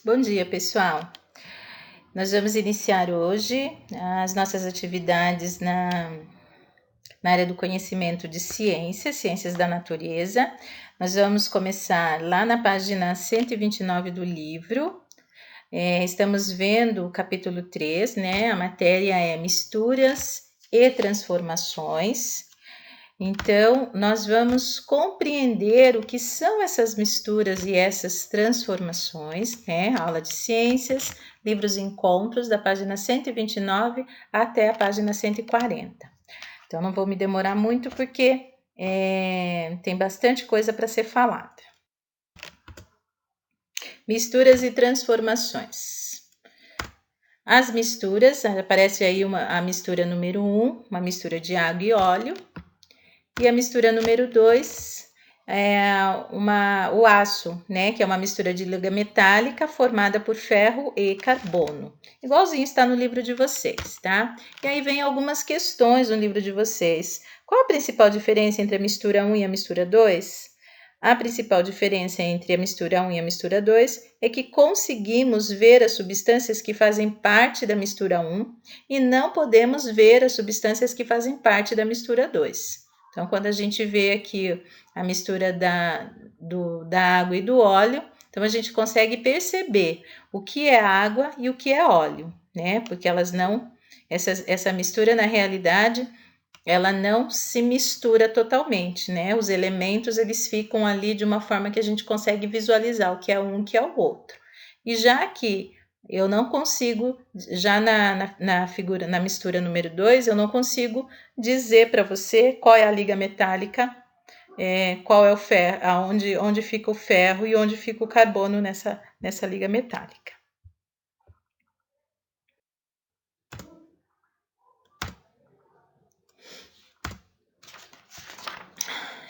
Bom dia, pessoal. Nós vamos iniciar hoje as nossas atividades na área do conhecimento de ciências da natureza. Nós vamos começar lá na página 129 do livro. Estamos vendo o capítulo 3, né? A matéria é misturas e transformações. Então, nós vamos compreender o que são essas misturas e essas transformações, né? Aula de ciências, livros e encontros, da página 129 até a página 140. Então, não vou me demorar muito porque tem bastante coisa para ser falada. Misturas e transformações. As misturas, aparece aí a mistura número 1, uma mistura de água e óleo. E a mistura número 2 é o aço, né? Que é uma mistura de liga metálica formada por ferro e carbono. Igualzinho está no livro de vocês, tá? E aí vem algumas questões no livro de vocês. Qual a principal diferença entre a mistura 1 e a mistura 2? A principal diferença entre a mistura 1 e a mistura 2 é que conseguimos ver as substâncias que fazem parte da mistura 1 e não podemos ver as substâncias que fazem parte da mistura 2. Então, quando a gente vê aqui a mistura da água e do óleo, então a gente consegue perceber o que é água e o que é óleo, né? Porque elas não, essa mistura na realidade, ela não se mistura totalmente, né? Os elementos, eles ficam ali de uma forma que a gente consegue visualizar o que é um e o que é o outro. E já que eu não consigo, já na figura, na mistura número 2, eu não consigo dizer para você qual é a liga metálica, qual é o ferro, onde fica o ferro e onde fica o carbono nessa liga metálica.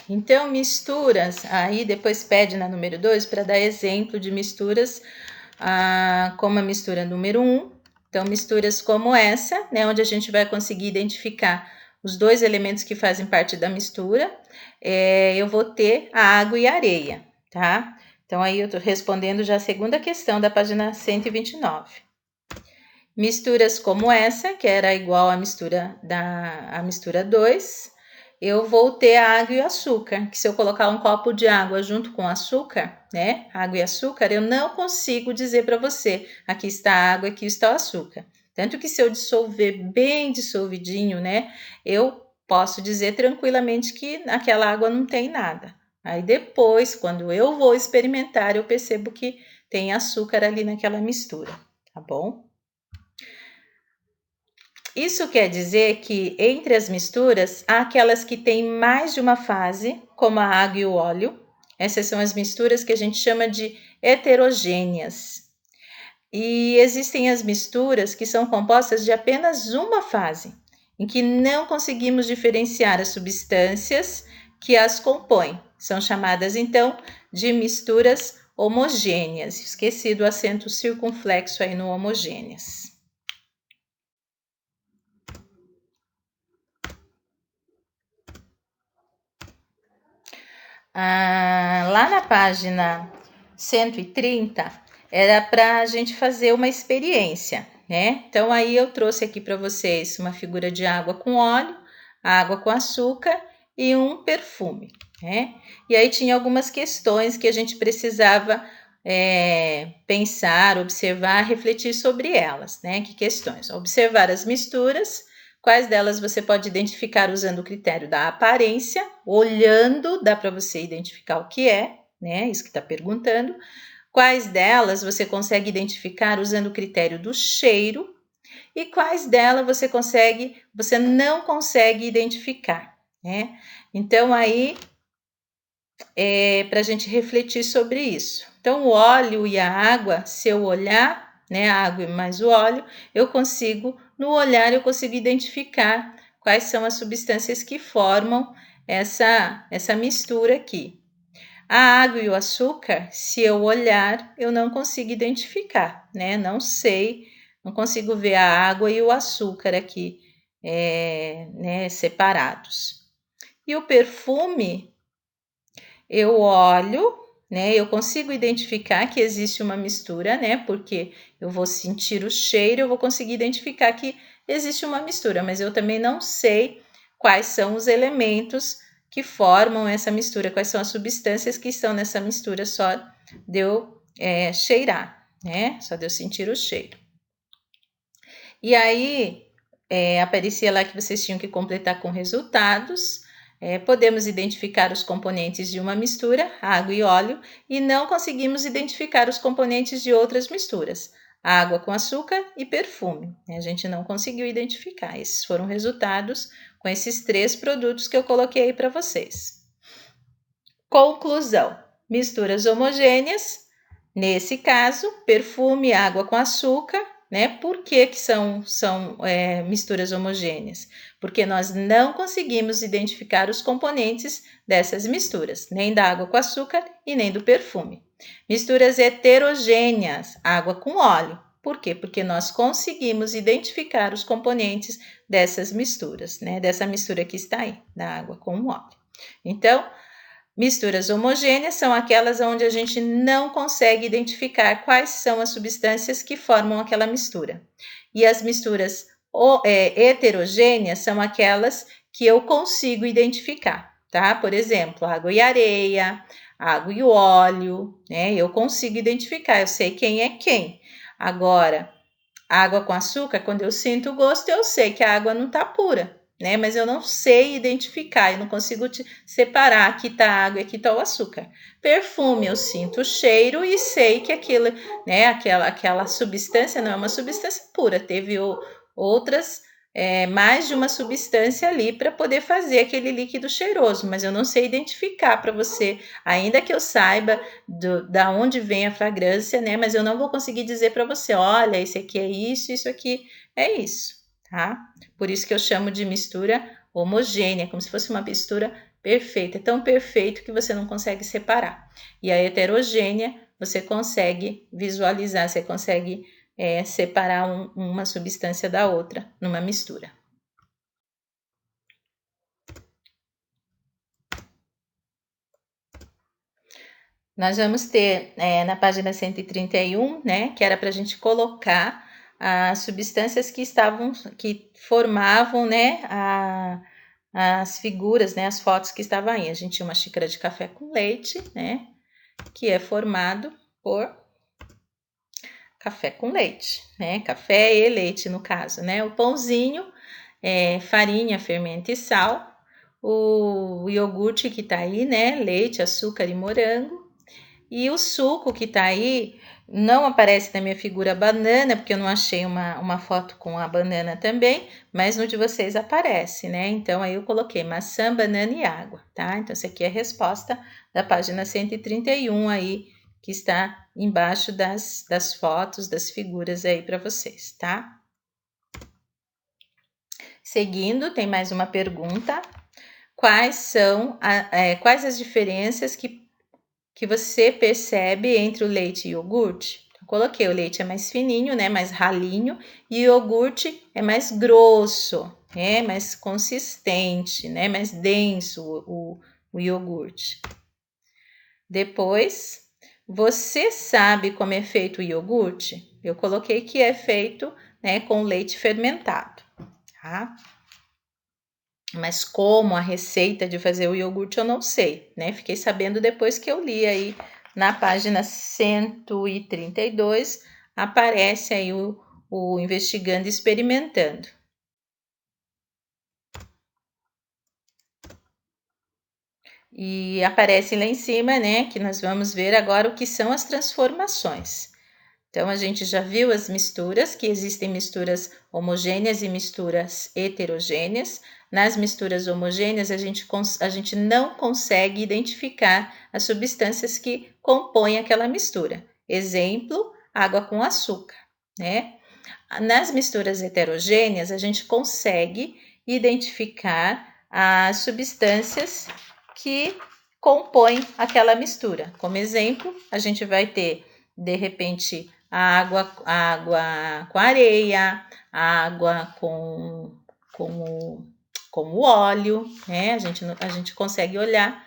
Então, misturas, aí depois pede na número 2 para dar exemplo de misturas, como a mistura número 1. Então, misturas como essa, né, onde a gente vai conseguir identificar os dois elementos que fazem parte da mistura. Eu vou ter a água e a areia, tá? Então, aí eu tô respondendo já a segunda questão da página 129. Misturas como essa, que era igual à mistura 2, eu vou ter a água e o açúcar, que se eu colocar um copo de água junto com açúcar, né, água e açúcar, eu não consigo dizer para você, aqui está a água, aqui está o açúcar. Tanto que se eu dissolver bem dissolvidinho, né, eu posso dizer tranquilamente que naquela água não tem nada. Aí depois, quando eu vou experimentar, eu percebo que tem açúcar ali naquela mistura, tá bom? Isso quer dizer que entre as misturas, há aquelas que têm mais de uma fase, como a água e o óleo. Essas são as misturas que a gente chama de heterogêneas. E existem as misturas que são compostas de apenas uma fase, em que não conseguimos diferenciar as substâncias que as compõem. São chamadas, então, de misturas homogêneas. Esqueci do acento circunflexo aí no homogêneas. Lá na página 130, era para a gente fazer uma experiência, né? Então, aí eu trouxe aqui para vocês uma figura de água com óleo, água com açúcar e um perfume, né? E aí tinha algumas questões que a gente precisava pensar, observar, refletir sobre elas, né? Que questões? Observar as misturas. Quais delas você pode identificar usando o critério da aparência? Olhando, dá para você identificar o que é, né? Isso que está perguntando. Quais delas você consegue identificar usando o critério do cheiro? E quais delas você não consegue identificar, né? Então, aí, para a gente refletir sobre isso. Então, o óleo e a água, se eu olhar, né, a água mais o óleo, no olhar eu consigo identificar quais são as substâncias que formam essa mistura aqui. A água e o açúcar, se eu olhar, eu não consigo identificar, né? Não sei, não consigo ver a água e o açúcar aqui, né, separados. E o perfume, eu olho, né? Eu consigo identificar que existe uma mistura, né? Porque eu vou sentir o cheiro, eu vou conseguir identificar que existe uma mistura, mas eu também não sei quais são os elementos que formam essa mistura, quais são as substâncias que estão nessa mistura, só de eu cheirar, né? Só de eu sentir o cheiro. E aí, aparecia lá que vocês tinham que completar com resultados. Podemos identificar os componentes de uma mistura, água e óleo, e não conseguimos identificar os componentes de outras misturas, água com açúcar e perfume. A gente não conseguiu identificar. Esses foram resultados com esses 3 produtos que eu coloquei aí para vocês. Conclusão: misturas homogêneas, nesse caso, perfume, água com açúcar, né? Por que são misturas homogêneas? Porque nós não conseguimos identificar os componentes dessas misturas, nem da água com açúcar e nem do perfume. Misturas heterogêneas, água com óleo. Por quê? Porque nós conseguimos identificar os componentes dessas misturas, né? Dessa mistura que está aí, da água com o óleo. Então, misturas homogêneas são aquelas onde a gente não consegue identificar quais são as substâncias que formam aquela mistura. E as misturas heterogêneas são aquelas que eu consigo identificar, tá? Por exemplo, água e areia, água e óleo, né? Eu consigo identificar, eu sei quem é quem. Agora, água com açúcar, quando eu sinto o gosto, eu sei que a água não está pura, né? Mas eu não sei identificar, eu não consigo separar, aqui está a água e aqui está o açúcar. Perfume, eu sinto o cheiro e sei que aquilo, né? Aquela substância não é uma substância pura, teve outras, mais de uma substância ali para poder fazer aquele líquido cheiroso, mas eu não sei identificar para você, ainda que eu saiba da onde vem a fragrância, né? Mas eu não vou conseguir dizer para você, olha, esse aqui é isso aqui é isso, tá? Por isso que eu chamo de mistura homogênea, como se fosse uma mistura perfeita, é tão perfeito que você não consegue separar. E a heterogênea, você consegue visualizar, você consegue separar uma substância da outra numa mistura. Nós vamos ter na página 131, né, que era para a gente colocar as substâncias que formavam, né, as figuras, né, as fotos que estavam aí. A gente tinha uma xícara de café com leite, né, que é formado por café com leite, né, café e leite no caso, né, o pãozinho, farinha, fermento e sal, o iogurte que tá aí, né, leite, açúcar e morango, e o suco que tá aí, não aparece na minha figura banana, porque eu não achei uma foto com a banana também, mas no de vocês aparece, né? Então, aí eu coloquei maçã, banana e água, tá? Então, essa aqui é a resposta da página 131 aí, que está embaixo das fotos, das figuras aí para vocês, tá? Seguindo, tem mais uma pergunta. Quais as diferenças que você percebe entre o leite e o iogurte? Eu coloquei, o leite é mais fininho, né, mais ralinho, e o iogurte é mais grosso, mais consistente, né, mais denso o iogurte. Depois, você sabe como é feito o iogurte? Eu coloquei que é feito, né, com leite fermentado, tá? Mas como a receita de fazer o iogurte eu não sei, né? Fiquei sabendo depois que eu li aí na página 132, aparece aí o investigando e experimentando. E aparece lá em cima, né, que nós vamos ver agora o que são as transformações. Então, a gente já viu as misturas, que existem misturas homogêneas e misturas heterogêneas. Nas misturas homogêneas, a gente não consegue identificar as substâncias que compõem aquela mistura. Exemplo, água com açúcar, né? Nas misturas heterogêneas, a gente consegue identificar as substâncias que compõem aquela mistura. Como exemplo, a gente vai ter, de repente, a água com areia, a água com o óleo, né? A gente consegue olhar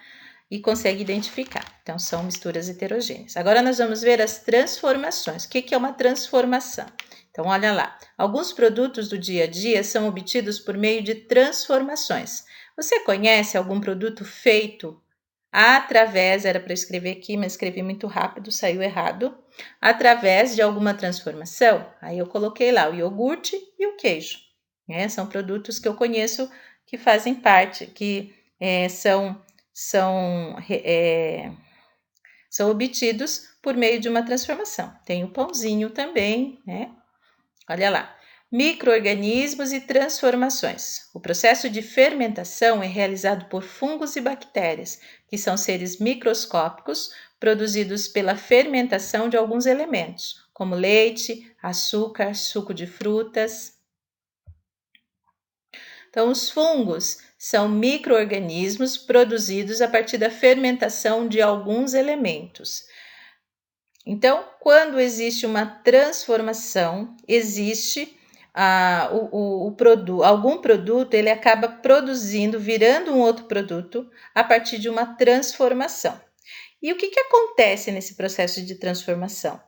e consegue identificar. Então, são misturas heterogêneas. Agora, nós vamos ver as transformações. O que é uma transformação? Então, olha lá. Alguns produtos do dia a dia são obtidos por meio de transformações. Você conhece algum produto feito através, era para escrever aqui, mas escrevi muito rápido, saiu errado, através de alguma transformação? Aí eu coloquei lá o iogurte e o queijo, né? São produtos que eu conheço que fazem parte, que são obtidos por meio de uma transformação. Tem o pãozinho também, né? Olha lá. Micro-organismos e transformações. O processo de fermentação é realizado por fungos e bactérias, que são seres microscópicos produzidos pela fermentação de alguns elementos, como leite, açúcar, suco de frutas. Então, os fungos são micro-organismos produzidos a partir da fermentação de alguns elementos. Então, quando existe uma transformação, existe algum produto, ele acaba produzindo, virando um outro produto a partir de uma transformação. E o que acontece nesse processo de transformação?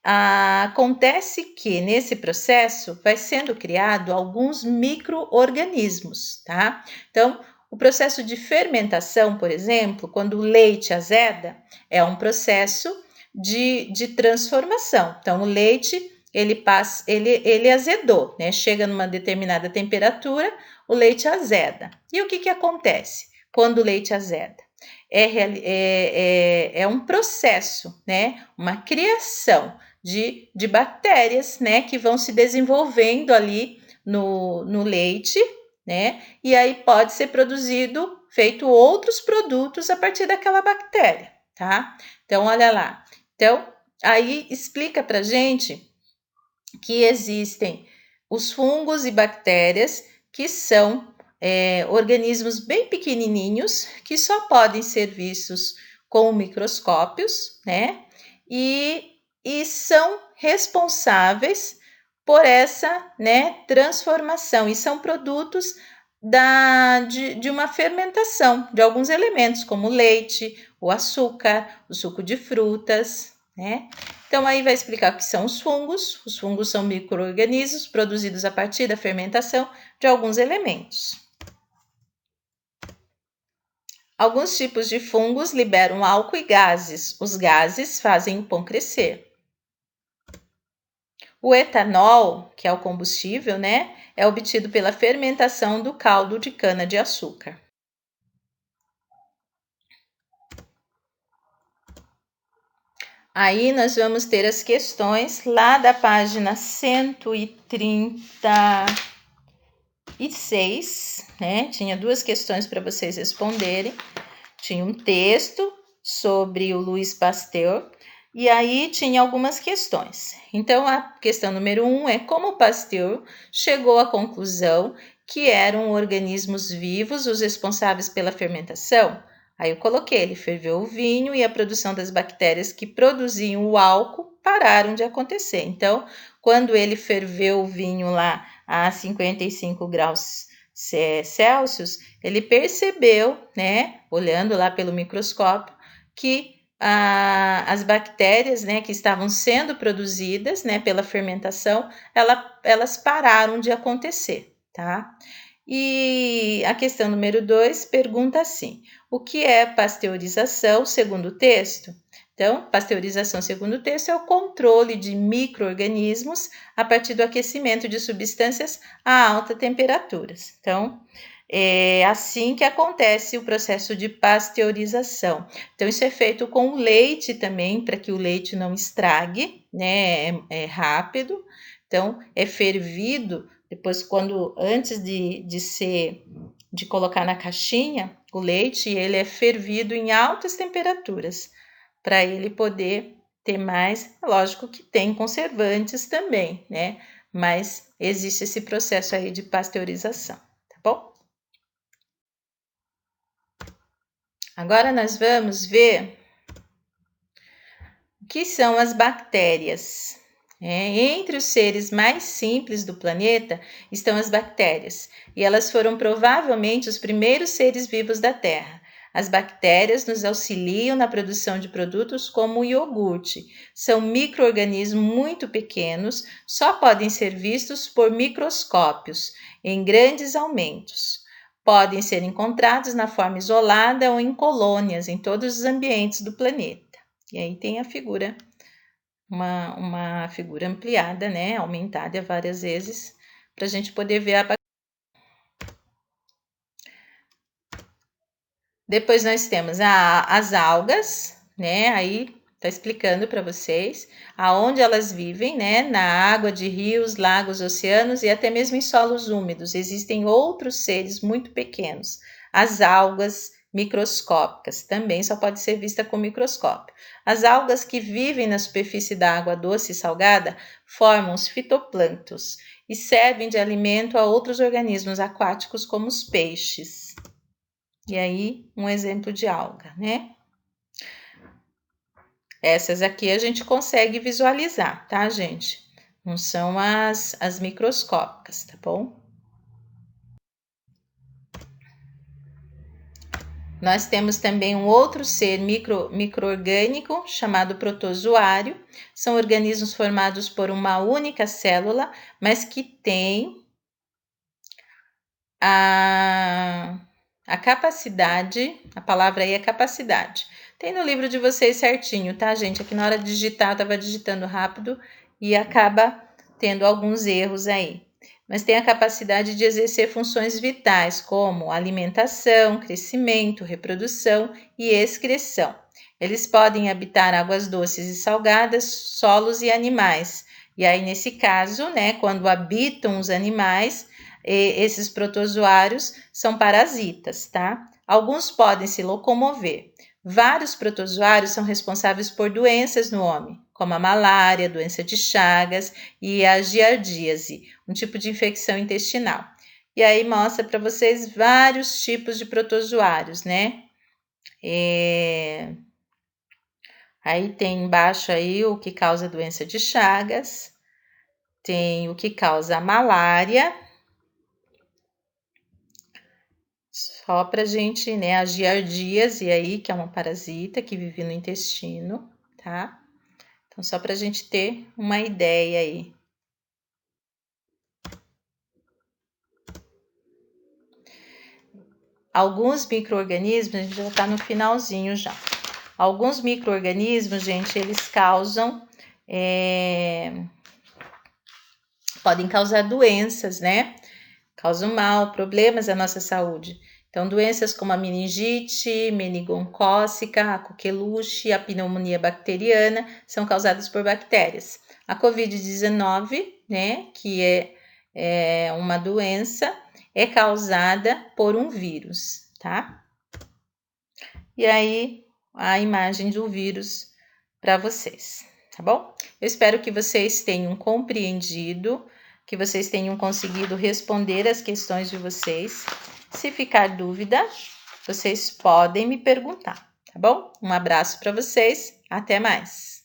Acontece que nesse processo vai sendo criado alguns micro-organismos, tá? Então, o processo de fermentação, por exemplo, quando o leite azeda, é um processo de transformação. Então, o leite ele azedou, né? Chega numa determinada temperatura, o leite azeda. E o que acontece quando o leite azeda? É um processo, né? Uma criação de bactérias, né? Que vão se desenvolvendo ali no leite, né? E aí pode ser feito outros produtos a partir daquela bactéria, tá? Então, olha lá. Então, aí explica pra gente que existem os fungos e bactérias, que são organismos bem pequenininhos, que só podem ser vistos com microscópios, né? E são responsáveis por essa, né, transformação, e são produtos de uma fermentação de alguns elementos, como o leite, o açúcar, o suco de frutas, né? Então, aí vai explicar o que são os fungos. Os fungos são micro-organismos produzidos a partir da fermentação de alguns elementos. Alguns tipos de fungos liberam álcool e gases. Os gases fazem o pão crescer. O etanol, que é o combustível, né, é obtido pela fermentação do caldo de cana-de-açúcar. Aí nós vamos ter as questões lá da página 136, né? Tinha duas questões para vocês responderem. Tinha um texto sobre o Louis Pasteur e aí tinha algumas questões. Então, a questão número 1 é como Pasteur chegou à conclusão que eram organismos vivos os responsáveis pela fermentação? Aí eu coloquei, ele ferveu o vinho e a produção das bactérias que produziam o álcool pararam de acontecer. Então, quando ele ferveu o vinho lá a 55 graus Celsius, ele percebeu, né, olhando lá pelo microscópio, que as bactérias, né, que estavam sendo produzidas, né, pela fermentação, elas pararam de acontecer, tá? E a questão número 2 pergunta assim: o que é pasteurização segundo o texto? Então, pasteurização segundo o texto é o controle de micro-organismos a partir do aquecimento de substâncias a alta temperaturas. Então, é assim que acontece o processo de pasteurização. Então, isso é feito com o leite também, para que o leite não estrague, né? É rápido. Então, é fervido. Depois, antes de colocar na caixinha, o leite, ele é fervido em altas temperaturas, para ele poder ter mais, lógico que tem conservantes também, né? Mas existe esse processo aí de pasteurização, tá bom? Agora nós vamos ver o que são as bactérias. Entre os seres mais simples do planeta estão as bactérias, e elas foram provavelmente os primeiros seres vivos da Terra. As bactérias nos auxiliam na produção de produtos como o iogurte. São micro-organismos muito pequenos, só podem ser vistos por microscópios, em grandes aumentos. Podem ser encontrados na forma isolada ou em colônias em todos os ambientes do planeta. E aí tem a figura, uma figura ampliada, né, aumentada várias vezes, para a gente poder ver a bactéria. Depois nós temos as algas, né? Aí tá explicando para vocês aonde elas vivem, né? Na água de rios, lagos, oceanos e até mesmo em solos úmidos. Existem outros seres muito pequenos. As algas microscópicas também só pode ser vista com microscópio. As algas que vivem na superfície da água doce e salgada formam os fitoplânctons e servem de alimento a outros organismos aquáticos como os peixes. E aí, um exemplo de alga, né? Essas aqui a gente consegue visualizar, tá, gente? Não são as microscópicas, tá bom? Nós temos também um outro ser micro-orgânico chamado protozoário. São organismos formados por uma única célula, mas que tem a capacidade, a palavra aí é capacidade. Tem no livro de vocês certinho, tá, gente? Aqui na hora de digitar, eu tava digitando rápido e acaba tendo alguns erros aí. Mas tem a capacidade de exercer funções vitais, como alimentação, crescimento, reprodução e excreção. Eles podem habitar águas doces e salgadas, solos e animais. E aí, nesse caso, né, quando habitam os animais, esses protozoários são parasitas, tá? Alguns podem se locomover. Vários protozoários são responsáveis por doenças no homem, como a malária, doença de Chagas e a giardíase, um tipo de infecção intestinal. E aí mostra para vocês vários tipos de protozoários, né? Aí tem embaixo aí o que causa doença de Chagas, tem o que causa a malária. Só pra gente, né, a giardíase aí, que é uma parasita que vive no intestino, tá? Então, só pra gente ter uma ideia aí. Alguns micro-organismos, a gente já tá no finalzinho já. Alguns micro-organismos, gente, eles causam, podem causar doenças, né? Causam mal, problemas à nossa saúde. Então, doenças como a meningite, meningocócica, a coqueluche, a pneumonia bacteriana são causadas por bactérias. A Covid-19, né, que é uma doença, é causada por um vírus, tá? E aí, a imagem do vírus para vocês, tá bom? Eu espero que vocês tenham compreendido, que vocês tenham conseguido responder as questões de vocês. Se ficar dúvida, vocês podem me perguntar, tá bom? Um abraço para vocês, até mais!